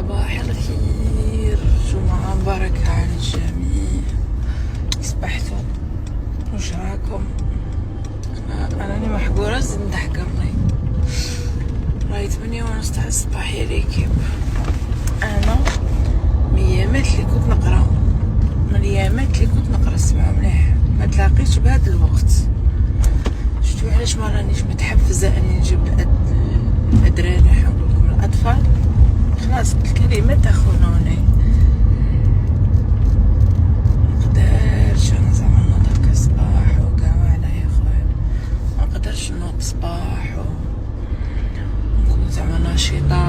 صباح الخير، جمعة مباركة على الجميع. صبحتوا وش راكم؟ أنا راني محقورة زيد نضحكرني. راهي 8:30 تاع الصباح يا ليكيب. أنا من الأيامات اللي كنت نقرا اسمعوا مليح، ما تلاقيش بهذا الوقت. شفتوا علاش ما رانيش متحفزة أني نجيب الأدراري، نقول لكم الأطفال خلاص الكلمات تخونوني. مقدرش انا زعما نوض هكا صباح وكاع على يا خويا، مقدرش نوض صباح ونكون زعما نشيطة